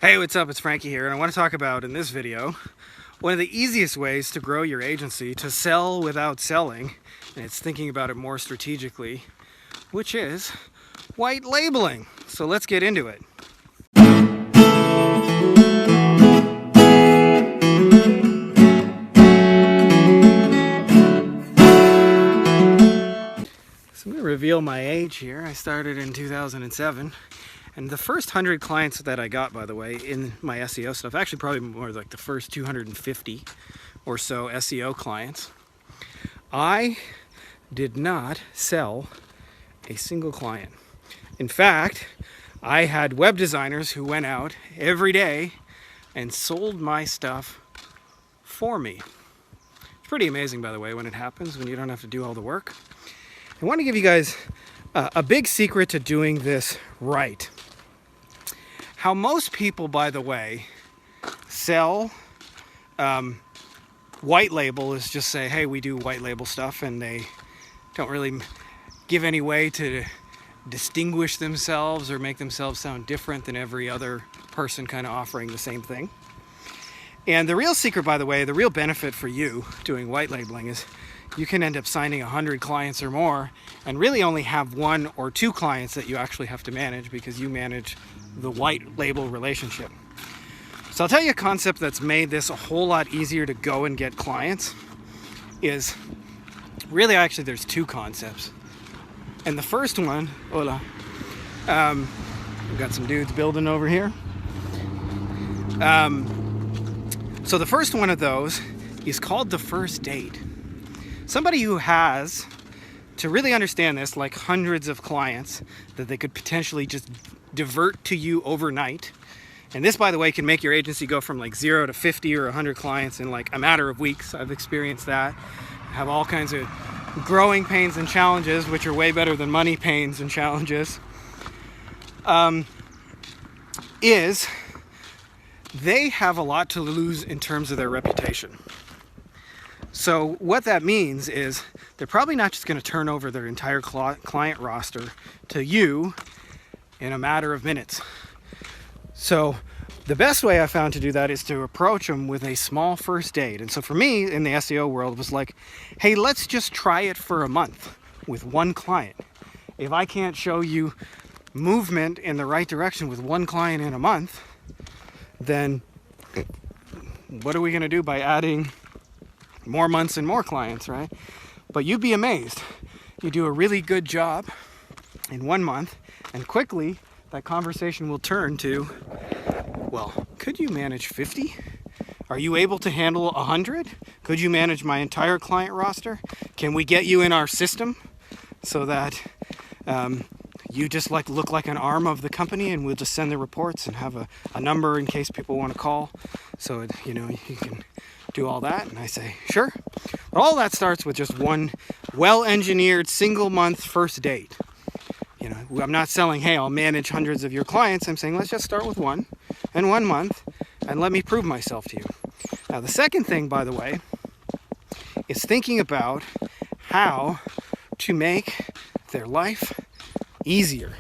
Hey, what's up? It's Frankie here, and I want to talk about in this video one of the easiest ways to grow your agency, to sell without selling, and it's thinking about it more strategically, which is white labeling. So let's get into it. So I'm going to reveal my age here. I started in 2007. And the first 100 clients that I got, by the way, in my SEO stuff, actually probably more like the first 250 or so SEO clients, I did not sell a single client. In fact, I had web designers who went out every day and sold my stuff for me. It's pretty amazing, by the way, when it happens, when you don't have to do all the work. I want to give you guys a big secret to doing this right. How most people, by the way, sell white label is just say, hey, we do white label stuff, and they don't really give any way to distinguish themselves or make themselves sound different than every other person kind of offering the same thing. And the real secret, by the way, the real benefit for you doing white labeling is you can end up signing 100 clients or more and really only have 1 or 2 clients that you actually have to manage because you manage the white label relationship. So I'll tell you a concept that's made this a whole lot easier to go and get clients is really actually there's 2 concepts. And the first one, hola, we've got some dudes building over here. So the first one of those is called the first date. Somebody who has, to really understand this, like hundreds of clients that they could potentially just divert to you overnight. And this, by the way, can make your agency go from like 0 to 50 or 100 clients in like a matter of weeks. I've experienced that. I have all kinds of growing pains and challenges, which are way better than money pains and challenges. Is they have a lot to lose in terms of their reputation. So what that means is they're probably not just going to turn over their entire client roster to you in a matter of minutes. So the best way I found to do that is to approach them with a small first date. And so for me in the SEO world, it was like, hey, let's just try it for a month with 1 client. If I can't show you movement in the right direction with 1 client in a month, then what are we going to do by adding more months and more clients, right? But you'd be amazed. You do a really good job in 1 month, and quickly that conversation will turn to, well, could you manage 50? Are you able to handle 100? Could you manage my entire client roster? Can we get you in our system so that you just like look like an arm of the company, and we'll just send the reports and have a number in case people want to call, so you can do all that? And I say, sure. But all that starts with just 1 well-engineered single month first date. I'm not selling, hey, I'll manage hundreds of your clients. I'm saying, let's just start with 1 and 1 month and let me prove myself to you. Now, the second thing, by the way, is thinking about how to make their life easier.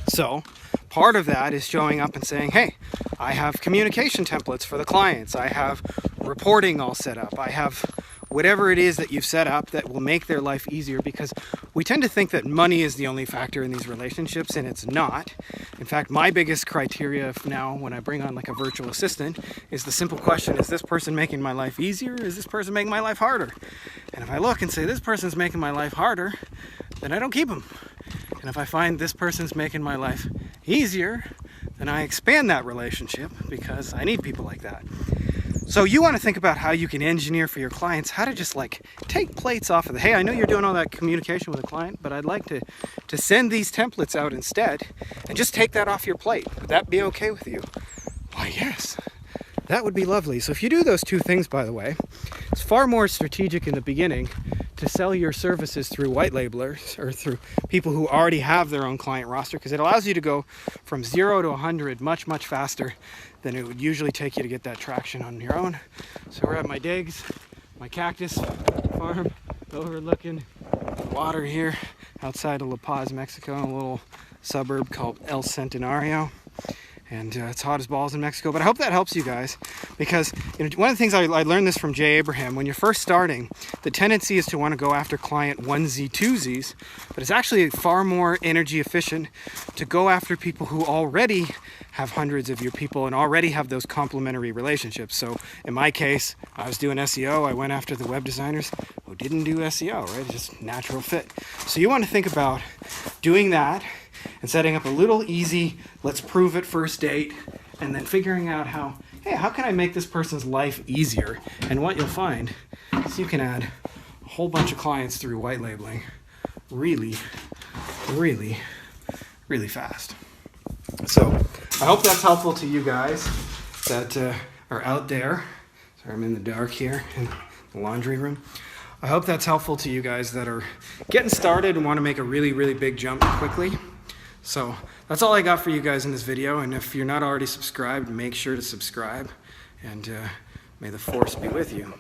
So part of that is showing up and saying, hey, I have communication templates for the clients. I have reporting all set up. I have whatever it is that you've set up that will make their life easier, because we tend to think that money is the only factor in these relationships, and it's not. In fact, my biggest criteria now when I bring on like a virtual assistant is the simple question, is this person making my life easier, or is this person making my life harder? And if I look and say this person's making my life harder, then I don't keep them. And if I find this person's making my life easier, then I expand that relationship, because I need people like that. So you want to think about how you can engineer for your clients, how to just like take plates off of the, hey, I know you're doing all that communication with a client, but I'd like to send these templates out instead and just take that off your plate. Would that be okay with you? Why, yes, that would be lovely. So if you do those 2 things, by the way, it's far more strategic in the beginning to sell your services through white labelers or through people who already have their own client roster, because it allows you to go from 0 to 100 much, much faster than it would usually take you to get that traction on your own. So we're at my digs, my cactus farm, overlooking water here outside of La Paz, Mexico, in a little suburb called El Centenario. and it's hot as balls in Mexico. But I hope that helps you guys, because one of the things I learned this from Jay Abraham. When you're first starting, the tendency is to want to go after client onesie twosies, but it's actually far more energy efficient to go after people who already have hundreds of your people and already have those complementary relationships. So in my case, I was doing SEO. I went after the web designers who didn't do SEO, right? It's just natural fit. So you want to think about doing that and setting up a little easy, let's prove it first date, and then figuring out how can I make this person's life easier? And what you'll find is you can add a whole bunch of clients through white labeling really, really, really fast. So I hope that's helpful to you guys that are out there. Sorry, I'm in the dark here in the laundry room. I hope that's helpful to you guys that are getting started and want to make a really, really big jump quickly. So that's all I got for you guys in this video. And if you're not already subscribed, make sure to subscribe. And may the force be with you.